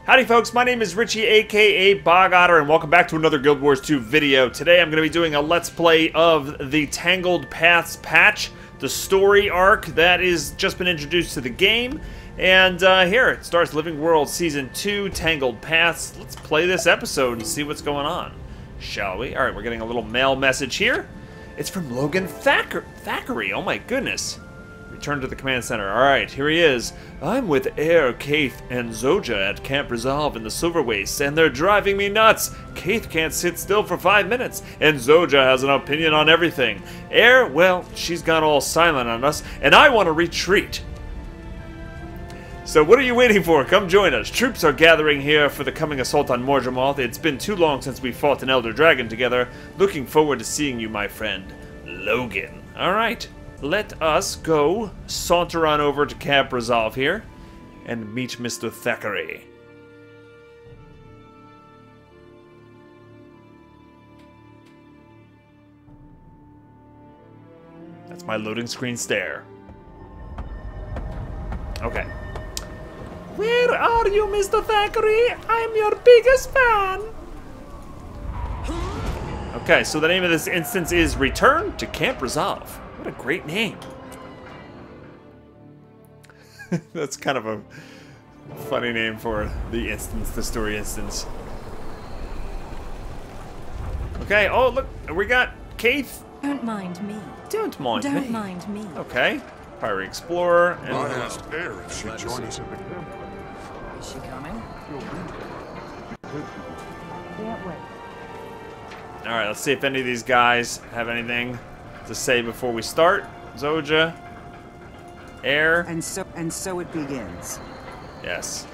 Howdy folks, my name is Richie aka Bog Otter and welcome back to another Guild Wars 2 video. Today I'm going to be doing a Let's Play of the Tangled Paths patch, the story arc that has just been introduced to the game. And here it starts Living World Season 2, Tangled Paths. Let's play this episode and see what's going on, shall we? Alright, we're getting a little mail message here. It's from Logan Thackeray, oh my goodness. Return to the command center. Alright, here he is. I'm with Air, Kaith, and Zoja at Camp Resolve in the Silver Wastes, and they're driving me nuts. Kaith can't sit still for 5 minutes, and Zoja has an opinion on everything. Air, well, she's gone all silent on us, and I want to retreat. So what are you waiting for? Come join us. Troops are gathering here for the coming assault on Morjamoth. It's been too long since we fought an Elder Dragon together. Looking forward to seeing you, my friend. Logan. Alright. Let us go saunter on over to Camp Resolve here and meet Mr. Thackeray. That's my loading screen stare. Okay. Where are you, Mr. Thackeray? I'm your biggest fan. Okay, so the name of this instance is Return to Camp Resolve. What a great name. That's kind of a funny name for the instance, the story instance. Okay, oh look, we got Kaith. Don't mind me. Don't mind me. Don't mind me. Okay, Pirate Explorer. And I asked Air if she'd join us at the camp. Is she coming? Can't wait. Alright, let's see if any of these guys have anything to say before we start. Zoja, Air, And so it begins. yes.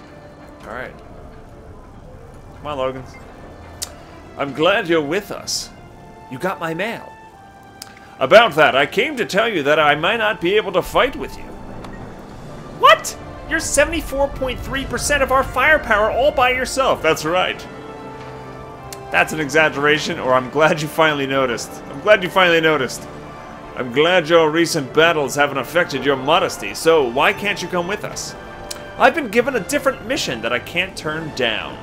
All right. Come on, Logan. I'm glad you're with us. You got my mail. About that, I came to tell you that I might not be able to fight with you. What? You're 74.3% of our firepower all by yourself. That's right. That's an exaggeration, or I'm glad you finally noticed. I'm glad you finally noticed. I'm glad your recent battles haven't affected your modesty, so why can't you come with us? I've been given a different mission that I can't turn down.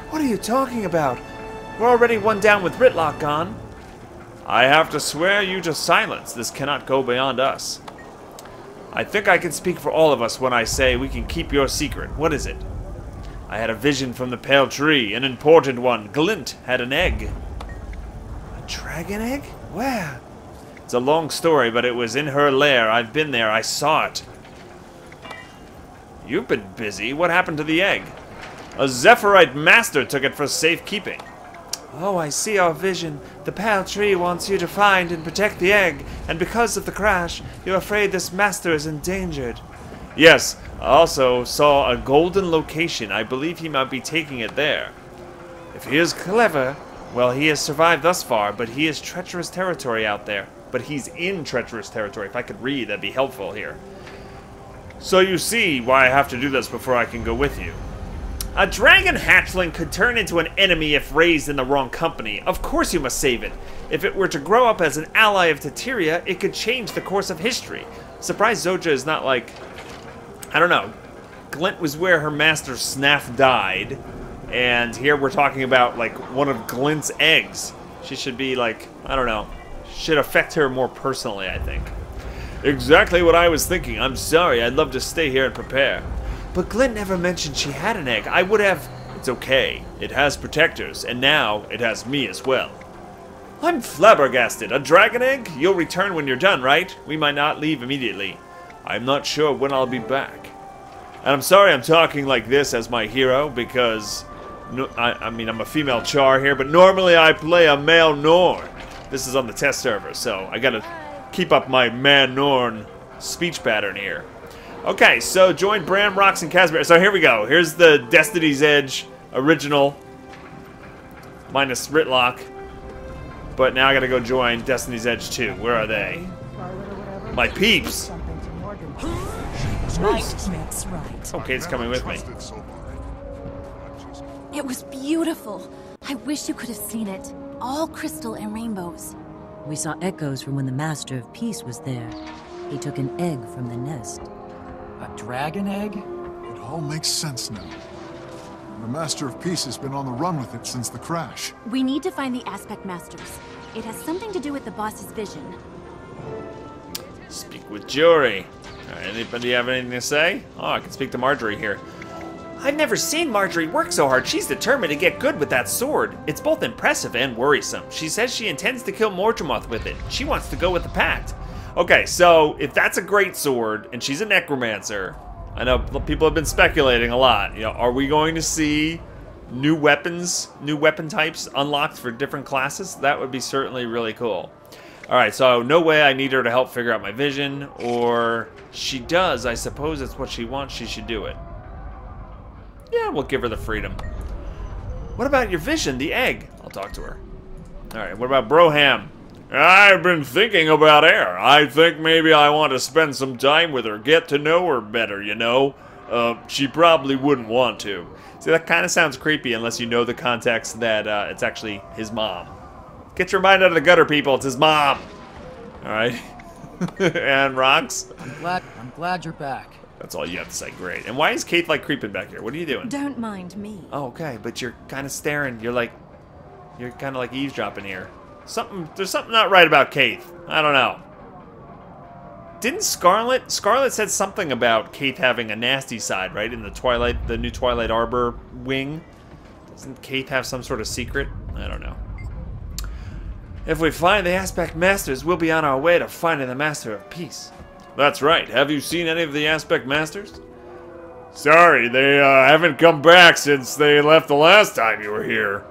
What are you talking about? We're already one down with Ritlock gone. I have to swear you to silence. This cannot go beyond us. I think I can speak for all of us when I say we can keep your secret. What is it? I had a vision from the pale tree, an important one. Glint had an egg. A dragon egg? Where? It's a long story, but it was in her lair. I've been there. I saw it. You've been busy. What happened to the egg? A Zephyrite master took it for safekeeping. Oh, I see our vision. The pale tree wants you to find and protect the egg, and because of the crash, you're afraid this master is endangered. Yes, I also saw a golden location. I believe he might be taking it there. If he is clever, well, he has survived thus far, but he is treacherous territory out there. But he's in treacherous territory. If I could read, that'd be helpful here. So you see why I have to do this before I can go with you. A dragon hatchling could turn into an enemy if raised in the wrong company. Of course you must save it. If it were to grow up as an ally of Teteria, it could change the course of history. Surprised Zoja is not like... I don't know. Glint was where her master Snaff died. And here we're talking about, like, one of Glint's eggs. She should be, like, I don't know. Should affect her more personally, I think. Exactly what I was thinking. I'm sorry. I'd love to stay here and prepare. But Glint never mentioned she had an egg. I would have... It's okay. It has protectors, and now it has me as well. I'm flabbergasted. A dragon egg? You'll return when you're done, right? We might not leave immediately. I'm not sure when I'll be back. And I'm sorry I'm talking like this as my hero, because... No, I mean, I'm a female Char here, but normally I play a male Norn. This is on the test server, so I gotta keep up my man-Norn speech pattern here. Okay, so join Bram, Rox, and Casper. So here we go. Here's the Destiny's Edge original, minus Ritlock. But now I gotta go join Destiny's Edge 2. Where are they? My peeps! Right makes right. Okay, it's coming with me. It was beautiful. I wish you could have seen it. All crystal and rainbows. We saw echoes from when the Master of Peace was there. He took an egg from the nest. A dragon egg? It all makes sense now. The Master of Peace has been on the run with it since the crash. We need to find the Aspect Masters. It has something to do with the boss's vision. Speak with Jory. Alright, anybody have anything to say? Oh, I can speak to Marjorie here. I've never seen Marjorie work so hard. She's determined to get good with that sword. It's both impressive and worrisome. She says she intends to kill Mordramoth with it. She wants to go with the Pact. Okay, so if that's a great sword, and she's a necromancer, I know people have been speculating a lot. You know, are we going to see new weapons, new weapon types unlocked for different classes? That would be certainly really cool. Alright, so no way I need her to help figure out my vision, or she does. I suppose it's what she wants. She should do it. Yeah, we'll give her the freedom. What about your vision, the egg? I'll talk to her. Alright, what about Broham? I've been thinking about her. I think maybe I want to spend some time with her, get to know her better, you know? She probably wouldn't want to. See, that kind of sounds creepy unless you know the context that it's actually his mom. Get your mind out of the gutter, people. It's his mom. Alright. And Rox? I'm glad you're back. That's all you have to say. Great. And why is Kate like creeping back here? What are you doing? Don't mind me. Oh, okay, but you're kind of staring. You're kind of like eavesdropping here. There's something not right about Kate. I don't know. Didn't Scarlet said something about Kate having a nasty side, right? In the new Twilight Arbor wing. Doesn't Kate have some sort of secret? I don't know. If we find the Aspect Masters, we'll be on our way to finding the Master of Peace. That's right. Have you seen any of the Aspect Masters? Sorry, they haven't come back since they left the last time you were here.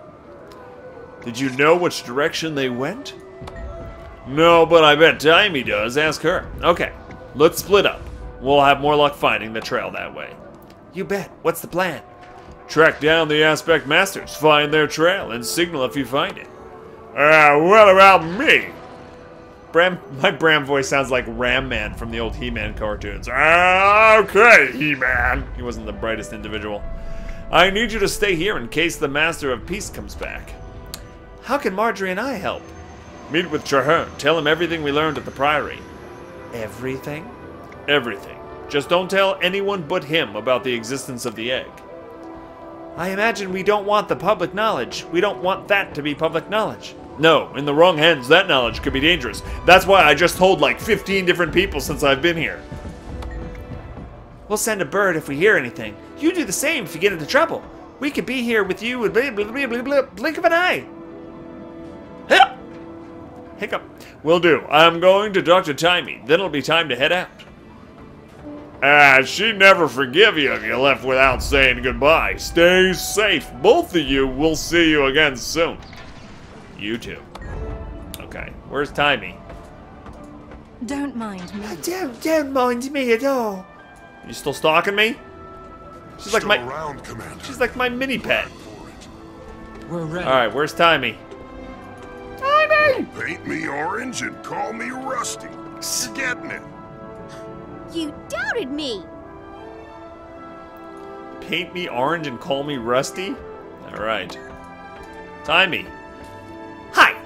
Did you know which direction they went? No, but I bet Taimi does. Ask her. Okay, let's split up. We'll have more luck finding the trail that way. You bet. What's the plan? Track down the Aspect Masters, find their trail, and signal if you find it. What about me? My Bram voice sounds like Ram Man from the old He-Man cartoons. Okay, He-Man. He wasn't the brightest individual. I need you to stay here in case the Master of Peace comes back. How can Marjorie and I help? Meet with Traherne. Tell him everything we learned at the Priory. Everything? Everything. Just don't tell anyone but him about the existence of the egg. I imagine we don't want the public knowledge. We don't want that to be public knowledge. No, in the wrong hands, that knowledge could be dangerous. That's why I just told like 15 different people since I've been here. We'll send a bird if we hear anything. You do the same if you get into trouble. We could be here with you with blink of an eye. Hiccup. Will do. I'm going to talk to Taimi. Then it'll be time to head out. She'd never forgive you if you left without saying goodbye. Stay safe. Both of you. We'll see you again soon. You too. Okay. Where's Taimi? Don't mind me. Don't mind me at all. You still stalking me? She's like my around, Commander. She's like my mini pet. We're ready. Alright, where's Taimi? Paint me orange and call me Rusty. You're getting it. You doubted me. Paint me orange and call me Rusty? Alright. Taimi. Hi.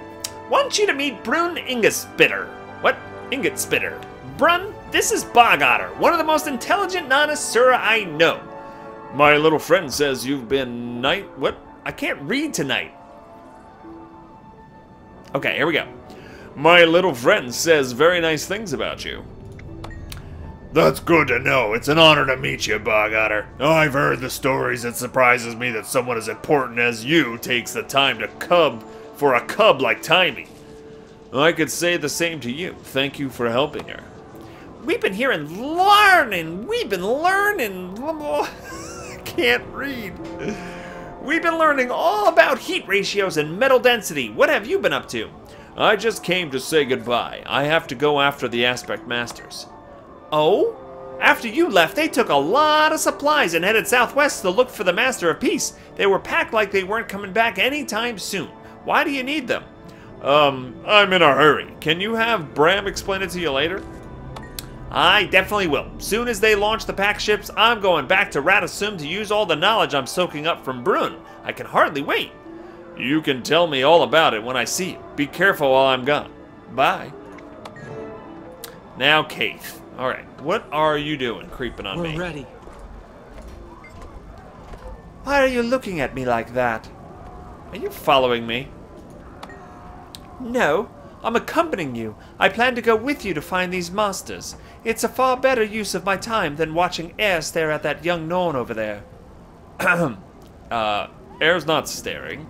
Want you to meet Brun Ingespitter. What? Ingespitter. Brun, this is Bog Otter, one of the most intelligent non-Asura I know. My little friend says you've been what? I can't read tonight. Okay, here we go. My little friend says very nice things about you. That's good to know. It's an honor to meet you, Bog Otter. I've heard the stories. It surprises me that someone as important as you takes the time to for a cub like Taimi. I could say the same to you. Thank you for helping her. We've been here and learning. I can't read. We've been learning all about heat ratios and metal density. What have you been up to? I just came to say goodbye. I have to go after the Aspect Masters. Oh? After you left, they took a lot of supplies and headed southwest to look for the Master of Peace. They were packed like they weren't coming back anytime soon. Why do you need them? I'm in a hurry. Can you have Bram explain it to you later? I definitely will. Soon as they launch the pack ships, I'm going back to Radissum to use all the knowledge I'm soaking up from Brun. I can hardly wait. You can tell me all about it when I see you. Be careful while I'm gone. Bye. Now, Kaith. Alright, what are you doing creeping on me? We're ready. Why are you looking at me like that? Are you following me? No, I'm accompanying you. I plan to go with you to find these monsters. It's a far better use of my time than watching Air stare at that young Norn over there. Air's not staring.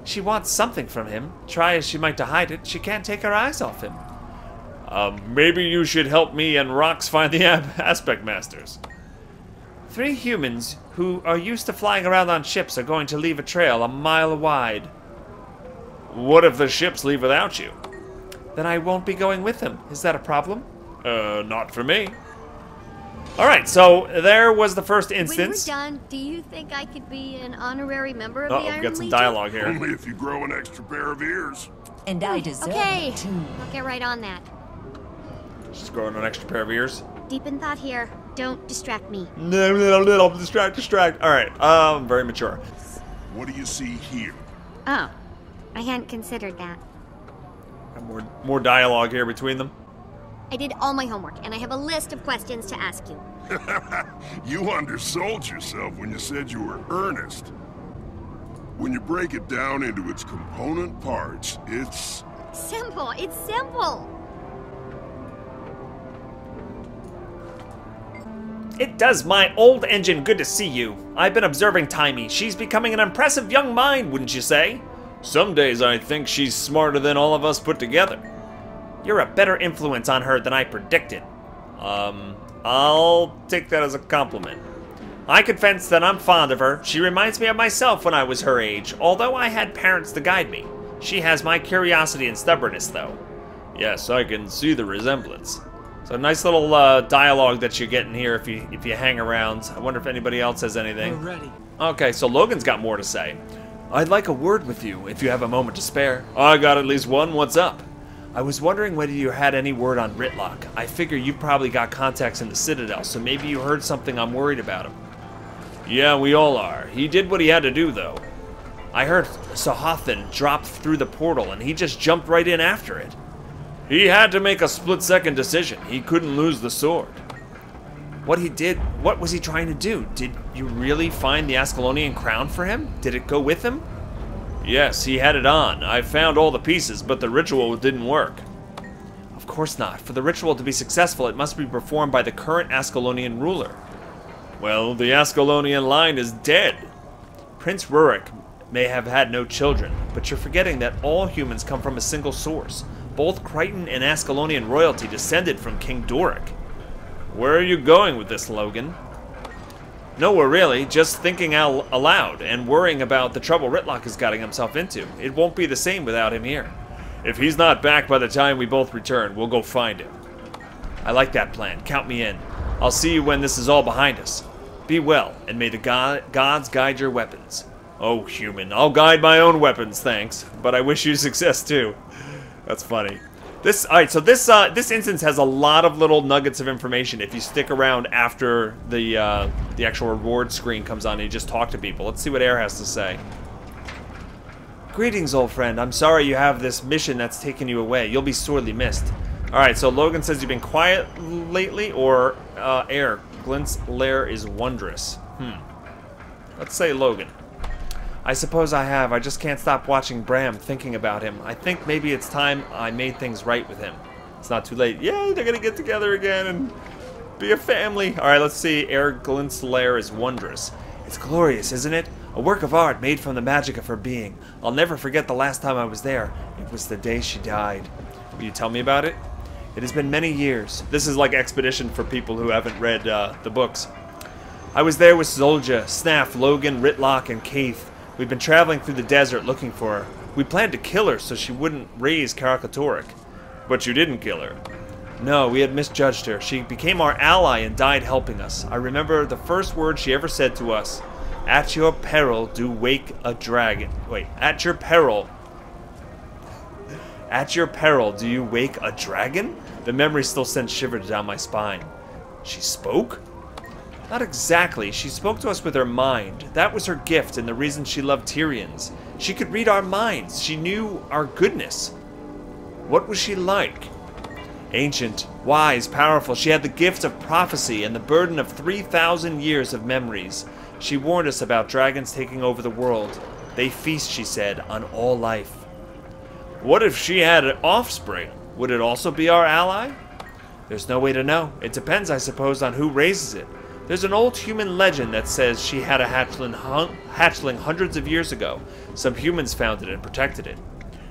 She wants something from him. Try as she might to hide it, she can't take her eyes off him. Maybe you should help me and Rox find the Aspect Masters. 3 humans who are used to flying around on ships are going to leave a trail a mile wide. What if the ships leave without you? Then I won't be going with them. Is that a problem? Not for me. Alright, so there was the first instance. When we're done, do you think I could be an honorary member of the Uh-oh, Iron got some Legion? dialogue here. Only if you grow an extra pair of ears. And I deserve Okay, it too. I'll get right on that. She's growing an extra pair of ears. Deep in thought here. Don't distract me. No, distract. Alright, very mature. What do you see here? Oh, I hadn't considered that. Got more dialogue here between them. I did all my homework, and I have a list of questions to ask you. You undersold yourself when you said you were earnest. When you break it down into its component parts, it's... Simple, it's simple. It does my old engine good to see you. I've been observing Timey. She's becoming an impressive young mind, wouldn't you say? Some days I think she's smarter than all of us put together. You're a better influence on her than I predicted. I'll take that as a compliment. I confess that I'm fond of her. She reminds me of myself when I was her age, although I had parents to guide me. She has my curiosity and stubbornness, though. Yes, I can see the resemblance. So nice little dialogue that you're getting here if you hang around. I wonder if anybody else has anything. We're ready. Okay, so Logan's got more to say. I'd like a word with you, if you have a moment to spare. I got at least one. What's up? I was wondering whether you had any word on Ritlock. I figure you've probably got contacts in the Citadel, so maybe you heard something. I'm worried about him. Yeah, we all are. He did what he had to do, though. I heard Sahothan dropped through the portal, and he just jumped right in after it. He had to make a split-second decision. He couldn't lose the sword. What was he trying to do? Did you really find the Ascalonian crown for him? Did it go with him? Yes, he had it on. I found all the pieces, but the ritual didn't work. Of course not. For the ritual to be successful, it must be performed by the current Ascalonian ruler. Well, the Ascalonian line is dead. Prince Rurik may have had no children, but you're forgetting that all humans come from a single source. Both Crichton and Ascalonian royalty descended from King Doric. Where are you going with this, Logan? Nowhere really, just thinking out aloud and worrying about the trouble Ritlock is getting himself into. It won't be the same without him here. If he's not back by the time we both return, we'll go find him. I like that plan. Count me in. I'll see you when this is all behind us. Be well, and may the gods guide your weapons. Oh, human, I'll guide my own weapons, thanks. But I wish you success, too. That's funny. Alright, so this instance has a lot of little nuggets of information if you stick around after the actual reward screen comes on and you just talk to people. Let's see what Air has to say. Greetings, old friend. I'm sorry you have this mission that's taken you away. You'll be sorely missed. Alright, so Logan says you've been quiet lately, or Air, Glint's lair is wondrous. Let's say Logan. I suppose I have. I just can't stop watching Bram, thinking about him. I think maybe it's time I made things right with him. It's not too late. Yay, they're gonna get together again and be a family. Alright, let's see. Air Glint's lair is wondrous. It's glorious, isn't it? A work of art made from the magic of her being. I'll never forget the last time I was there. It was the day she died. Will you tell me about it? It has been many years. This is like Expedition for people who haven't read the books. I was there with Zolja, Snaff, Logan, Ritlock, and Keith. We've been traveling through the desert looking for her. We planned to kill her so she wouldn't raise Karakatoric. But you didn't kill her. No, we had misjudged her. She became our ally and died helping us. I remember the first word she ever said to us. At your peril do wake a dragon. Wait, at your peril. At your peril do you wake a dragon? The memory still sends shivers down my spine. She spoke? Not exactly. She spoke to us with her mind. That was her gift and the reason she loved Tyrians. She could read our minds. She knew our goodness. What was she like? Ancient, wise, powerful. She had the gift of prophecy and the burden of 3,000 years of memories. She warned us about dragons taking over the world. They feast, she said, on all life. What if she had an offspring? Would it also be our ally? There's no way to know. It depends, I suppose, on who raises it. There's an old human legend that says she had a hatchling hundreds of years ago. Some humans found it and protected it.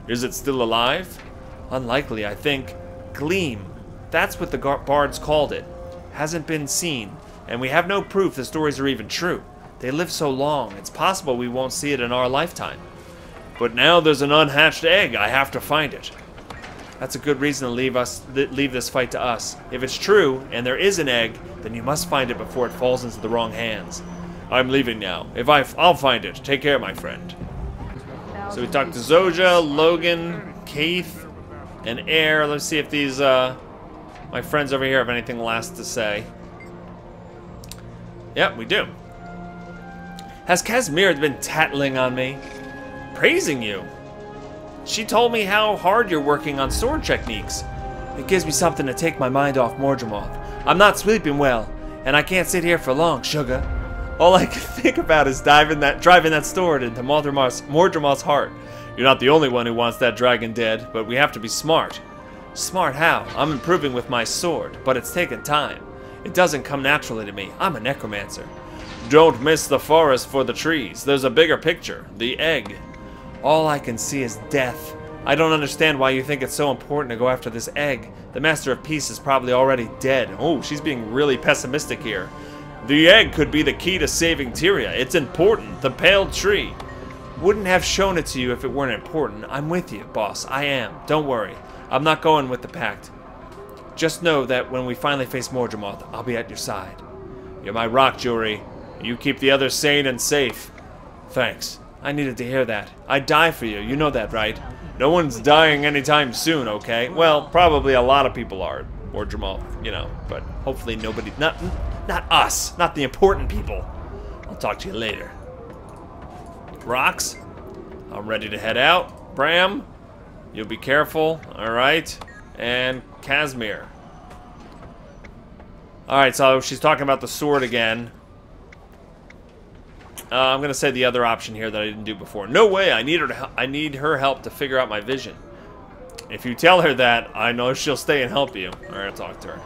Is it still alive? Unlikely, I think. Gleam. That's what the bards called it. Hasn't been seen, and we have no proof the stories are even true. They live so long, it's possible we won't see it in our lifetime. But now there's an unhatched egg. I have to find it. That's a good reason to leave this fight to us. If it's true, and there is an egg, then you must find it before it falls into the wrong hands. I'm leaving now. I'll find it. Take care, my friend. So we talked to Zoja, Logan, Keith, and Air. Let's see if these, my friends over here have anything last to say. Yep, we do. Has Casimir been tattling on me? Praising you? She told me how hard you're working on sword techniques. It gives me something to take my mind off Mordramoth. I'm not sleeping well, and I can't sit here for long, sugar. All I can think about is driving that sword into Mordramoth's heart. You're not the only one who wants that dragon dead, but we have to be smart. Smart how? I'm improving with my sword, but it's taken time. It doesn't come naturally to me. I'm a necromancer. Don't miss the forest for the trees. There's a bigger picture. The egg. All I can see is death. I don't understand why you think it's so important to go after this egg. The Master of Peace is probably already dead. Oh, she's being really pessimistic here. The egg could be the key to saving Tyria. It's important. The pale tree. Wouldn't have shown it to you if it weren't important. I'm with you, boss. I am. Don't worry. I'm not going with the pact. Just know that when we finally face Mordramoth, I'll be at your side. You're my rock, Juri. You keep the others sane and safe. Thanks. I needed to hear that. I'd die for you. You know that, right? No one's dying anytime soon, okay? Well, probably a lot of people are. Mordramoth, you know. But hopefully nobody... Not us. Not the important people. I'll talk to you later. Rocks. I'm ready to head out. Bram. You'll be careful. Alright. And Casimir. Alright, so she's talking about the sword again. I'm gonna say the other option here that I didn't do before. No way, I need her help to figure out my vision. If you tell her that, I know she'll stay and help you. Alright, I'll talk to her.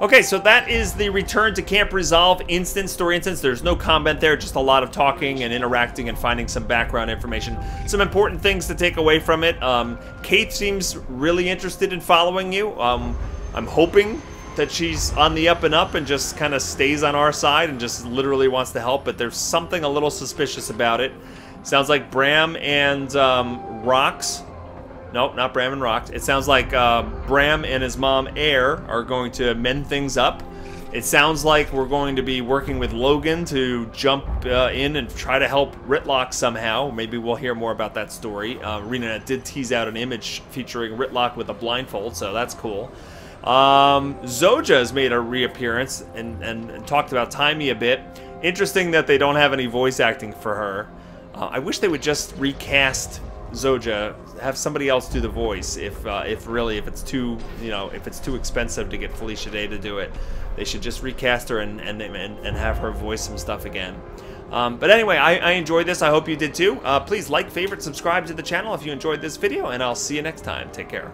Okay, so that is the Return to Camp Resolve story instance. There's no combat there, just a lot of talking and interacting and finding some background information. Some important things to take away from it. Kate seems really interested in following you. I'm hoping that she's on the up and up and just kind of stays on our side and just literally wants to help, but there's something a little suspicious about it. Sounds like Bram and Rox. Nope, not Bram and Rox. It sounds like Bram and his mom, Air, are going to mend things up. It sounds like we're going to be working with Logan to jump in and try to help Ritlock somehow. Maybe we'll hear more about that story. Rena did tease out an image featuring Ritlock with a blindfold, so that's cool. Zoja has made a reappearance and talked about Timey a bit. Interesting that they don't have any voice acting for her. I wish they would just recast Zoja, have somebody else do the voice. If it's too, if it's too expensive to get Felicia Day to do it, they should just recast her and have her voice some stuff again. But anyway, I enjoyed this. I hope you did too. Please like, favorite, subscribe to the channel if you enjoyed this video, and I'll see you next time. Take care.